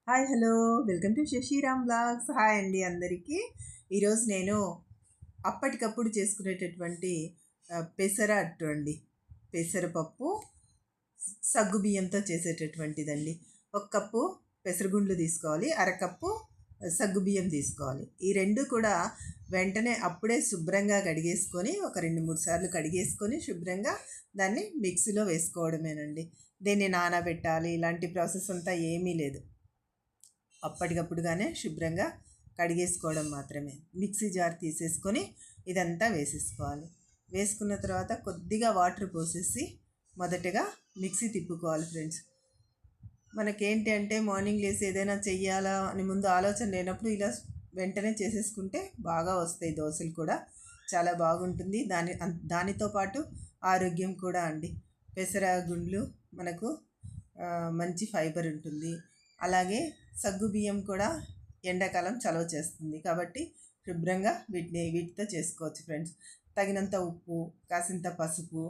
Hi hello welcome to Shashiram blogs. Hi అండి అందరికీ. ఈరోజు నేను అప్పటికప్పుడు చేసుకునేటటువంటి పెసరట్టు అండి. పెసరపప్పు సగ్గుబియ్యంతో చేసేటటువంటిదండి. ఒక కప్పు పెసరగుండ్లు తీసుకోవాలి, అరకప్పు సగ్గుబియ్యం తీసుకోవాలి. ఈ రెండు కూడా వెంటనే అప్పుడే శుభ్రంగా కడిగేసుకొని ఒక 2-3 సార్లు కడిగేసుకొని శుభ్రంగా దాన్ని మిక్సీలో వేసుకోవడమేనండి. దీన్ని నానబెట్టాలి ఇలాంటి ప్రాసెస్ అంతా ఏమీ లేదు. అప్పటికప్పుడుగానే శుభ్రంగా కడిగేసుకోవడం మాత్రమే. మిక్సీ జార్ తీసేసుకొని ఇదంతా వేసేసుకోవాలి. వేసుకున్న తర్వాత కొద్దిగా వాటర్ పోసేసి మొదటగా మిక్సీ తిప్పుకోవాలి ఫ్రెండ్స్. మనకేంటి అంటే మార్నింగ్ లేసి ఏదైనా చెయ్యాలా అని ముందు ఆలోచన లేనప్పుడు ఇలా వెంటనే చేసేసుకుంటే బాగా వస్తాయి దోశలు కూడా. చాలా బాగుంటుంది. దానితో పాటు ఆరోగ్యం కూడా అండి. పెసర గుండ్లు మనకు మంచి ఫైబర్ ఉంటుంది. అలాగే సగ్గుబియ్యం కూడా ఎండాకాలం చలవ చేస్తుంది కాబట్టి శుభ్రంగా వీటితో చేసుకోవచ్చు ఫ్రెండ్స్. తగినంత ఉప్పు, కాసింత పసుపు,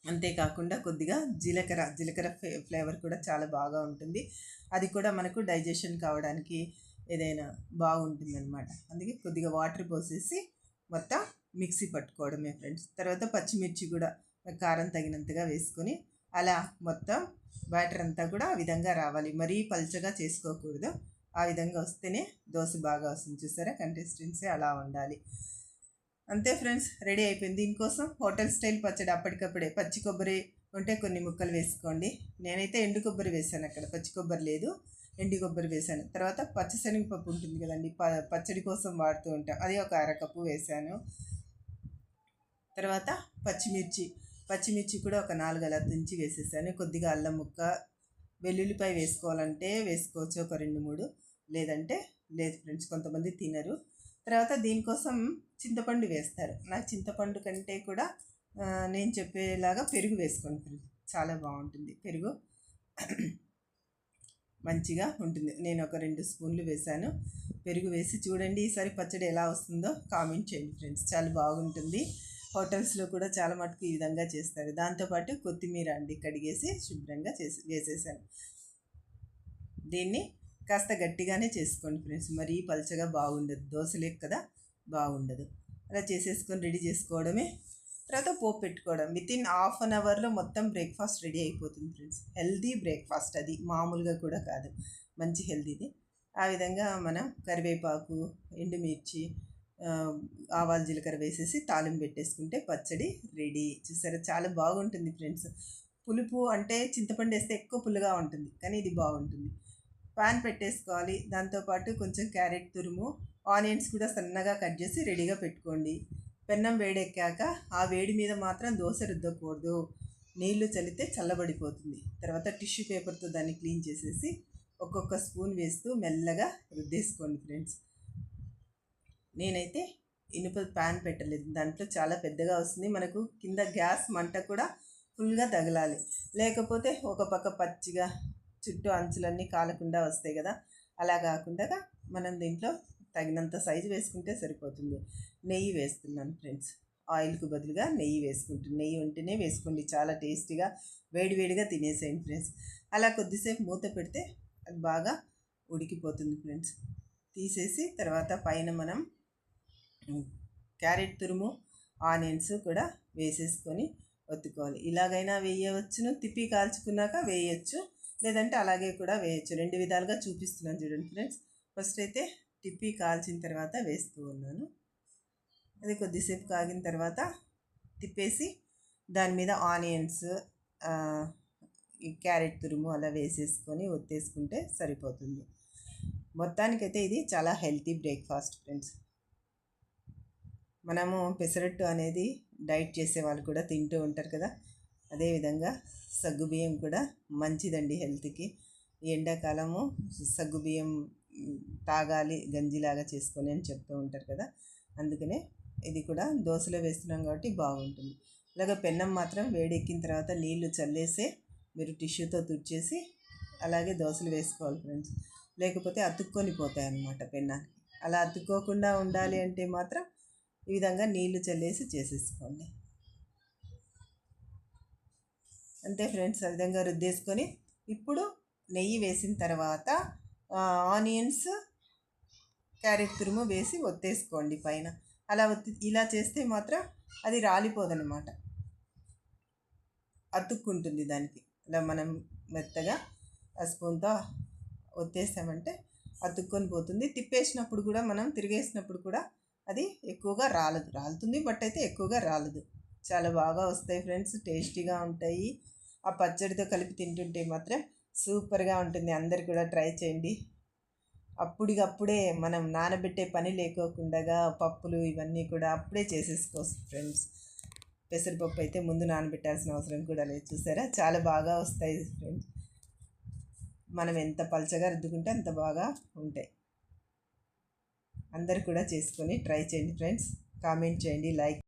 అంతేకాకుండా కొద్దిగా జీలకర్ర ఫ్లేవర్ కూడా చాలా బాగా ఉంటుంది. అది కూడా మనకు డైజెషన్ కావడానికి ఏదైనా బాగుంటుంది అనమాట. అందుకే కొద్దిగా వాటర్ పోసేసి మొత్తం మిక్సీ పట్టుకోవడమే ఫ్రెండ్స్. తర్వాత పచ్చిమిర్చి కూడా కారం తగినంతగా వేసుకొని అలా మొత్తం బ్యాటర్ అంతా కూడా ఆ విధంగా రావాలి. మరీ పల్చగా చేసుకోకూడదు. ఆ విధంగా వస్తేనే దోశ బాగా వస్తుంది. చూసారా, కన్సిస్టెన్సీ అలా ఉండాలి. అంతే ఫ్రెండ్స్, రెడీ అయిపోయింది. దీనికోసం హోటల్ స్టైల్ పచ్చడి అప్పటికప్పుడే పచ్చి కొబ్బరి ఉంటే కొన్ని ముక్కలు వేసుకోండి. నేనైతే ఎండు కొబ్బరి వేసాను, అక్కడ పచ్చి కొబ్బరి లేదు, ఎండు కొబ్బరి వేసాను. తర్వాత పచ్చిశనగపప్పు ఉంటుంది కదండి, పచ్చడి కోసం వాడుతూ ఉంటాం, అది ఒక అరకప్పు వేసాను. తర్వాత పచ్చిమిర్చి కూడా ఒక 4 అలా తుంచి వేసేసాను. కొద్దిగా అల్లం ముక్క, వెల్లుల్లిపాయ వేసుకోవాలంటే వేసుకోవచ్చు ఒక 2-3, లేదంటే లేదు ఫ్రెండ్స్, కొంతమంది తినరు. తర్వాత దీనికోసం చింతపండు వేస్తారు. నాకు చింతపండు కంటే కూడా నేను చెప్పేలాగా పెరుగు వేసుకోండి ఫ్రెండ్స్, చాలా బాగుంటుంది. పెరుగు మంచిగా ఉంటుంది. నేను ఒక 2 స్పూన్లు వేసాను. పెరుగు వేసి చూడండి, ఈసారి పచ్చడి ఎలా వస్తుందో కామెంట్ చేయండి ఫ్రెండ్స్, చాలా బాగుంటుంది. హోటల్స్లో కూడా చాలా మటుకు ఈ విధంగా చేస్తారు. దాంతోపాటు కొత్తిమీర అండి కడిగేసి శుభ్రంగా వేసేసాను. దీన్ని కాస్త గట్టిగానే చేసుకోండి ఫ్రెండ్స్, మరీ పలచగా బాగుండదు, దోశలేక కదా బాగుండదు. అలా చేసేసుకొని రెడీ చేసుకోవడమే. తర్వాత పోపు పెట్టుకోవడం. వితిన్ హాఫ్ అన్ అవర్లో మొత్తం బ్రేక్ఫాస్ట్ రెడీ అయిపోతుంది ఫ్రెండ్స్. హెల్దీ బ్రేక్ఫాస్ట్, అది మామూలుగా కూడా కాదు, మంచి హెల్దీది. ఆ విధంగా మనం కరివేపాకు, ఎండుమిర్చి, ఆవాలు, జీలకర్ర వేసేసి తాలింపు పెట్టేసుకుంటే పచ్చడి రెడీ. చూసారా, చాలా బాగుంటుంది ఫ్రెండ్స్. పులుపు అంటే చింతపండు వేస్తే ఎక్కువ పుల్లగా ఉంటుంది, కానీ ఇది బాగుంటుంది. పాన్ పెట్టేసుకోవాలి. దాంతోపాటు కొంచెం క్యారెట్ తురుము, ఆనియన్స్ కూడా సన్నగా కట్ చేసి రెడీగా పెట్టుకోండి. పెన్నం వేడెక్కాక ఆ వేడి మీద మాత్రం దోశ రుద్దకూడదు, నీళ్లు చల్లితే చల్లబడిపోతుంది. తర్వాత టిష్యూ పేపర్తో దాన్ని క్లీన్ చేసేసి ఒక్కొక్క స్పూన్ వేస్తూ మెల్లగా రుద్దేసుకోండి ఫ్రెండ్స్. నేనైతే ఇనుప ప్యాన్ పెట్టలేదు, దాంట్లో చాలా పెద్దగా వస్తుంది. మనకు కింద గ్యాస్ మంట కూడా ఫుల్గా తగలాలి, లేకపోతే ఒక పక్క పచ్చిగా చుట్టూ అంచులన్నీ కాలకుండా వస్తాయి కదా. అలా కాకుండా మనం దీంట్లో తగినంత సైజు వేసుకుంటే సరిపోతుంది. నెయ్యి వేస్తున్నాను ఫ్రెండ్స్, ఆయిల్కు బదులుగా నెయ్యి వేసుకుంటుంది. నెయ్యి ఉంటేనే వేసుకోండి, చాలా టేస్టీగా వేడివేడిగా తినేసేయండి ఫ్రెండ్స్. అలా కొద్దిసేపు మూత పెడితే అది బాగా ఉడికిపోతుంది ఫ్రెండ్స్. తీసేసి తర్వాత పైన మనం క్యారెట్ తురుము, ఆనియన్స్ కూడా వేసేసుకొని ఒత్తుకోవాలి. ఇలాగైనా వేయవచ్చును, తిప్పి కాల్చుకున్నాక వేయచ్చు, లేదంటే అలాగే కూడా వేయచ్చు. 2 విధాలుగా చూపిస్తున్నాను చూడండి ఫ్రెండ్స్. ఫస్ట్ అయితే తిప్పి కాల్చిన తర్వాత వేస్తూ ఉన్నాను. అది కొద్దిసేపు కాగిన తర్వాత తిప్పేసి దాని మీద ఆనియన్స్, ఈ క్యారెట్ తురుము అలా వేసేసుకొని ఒత్తేసుకుంటే సరిపోతుంది. మొత్తానికైతే ఇది చాలా హెల్తీ బ్రేక్ఫాస్ట్ ఫ్రెండ్స్. మనము పెసరట్టు అనేది డైట్ చేసే వాళ్ళు కూడా తింటూ ఉంటారు కదా, అదేవిధంగా సగ్గుబియ్యం కూడా మంచిదండి హెల్త్కి. ఎండాకాలము సగ్గుబియ్యం తాగాలి గంజిలాగా చేసుకొని అని చెప్తూ ఉంటారు కదా, అందుకనే ఇది కూడా దోశలో వేస్తున్నాం కాబట్టి బాగుంటుంది. ఇలాగ పెన్నం మాత్రం వేడెక్కిన తర్వాత నీళ్లు చల్లేసే మీరు టిష్యూతో తుడిచేసి అలాగే దోశలు వేసుకోవాలి ఫ్రెండ్స్, లేకపోతే అతుక్కొని పోతాయి అన్నమాట పెన్నానికి. అలా అతుక్కోకుండా ఉండాలి అంటే మాత్రం ఈ విధంగా నీళ్లు చల్లేసి చేసేసుకోండి. అంతే ఫ్రెండ్స్, ఆ విధంగా రుద్దేసుకొని ఇప్పుడు నెయ్యి వేసిన తర్వాత ఆనియన్స్, క్యారెట్ తురుము వేసి ఒత్తేసుకోండి పైన. అలా ఇలా చేస్తే మాత్రం అది రాలిపోదనమాట, అతుక్కుంటుంది దానికి. ఇలా మనం మెత్తగా ఆ స్పూన్తో ఒత్తేసామంటే అతుక్కొని పోతుంది. తిప్పేసినప్పుడు కూడా, మనం తిరిగేసినప్పుడు కూడా అది ఎక్కువగా రాలుతుంది, బట్ అయితే ఎక్కువగా రాలదు. చాలా బాగా వస్తాయి ఫ్రెండ్స్, టేస్టీగా ఉంటాయి. ఆ పచ్చడితో కలిపి తింటుంటే మాత్రం సూపర్గా ఉంటుంది. అందరు కూడా ట్రై చేయండి. అప్పటికప్పుడే మనం నానబెట్టే పని లేకోకుండా పప్పులు ఇవన్నీ కూడా అప్పుడే చేసేసుకోవచ్చు ఫ్రెండ్స్. పెసరపప్పు అయితే ముందు నానబెట్టాల్సిన అవసరం కూడా లేదు. చూసారా, చాలా బాగా వస్తాయి ఫ్రెండ్స్. మనం ఎంత పలచగా రుద్దుకుంటే అంత బాగా ఉంటాయి. అందరు కూడా చేసుకొని ట్రై చేయండి ఫ్రెండ్స్. కామెంట్ చేయండి, లైక్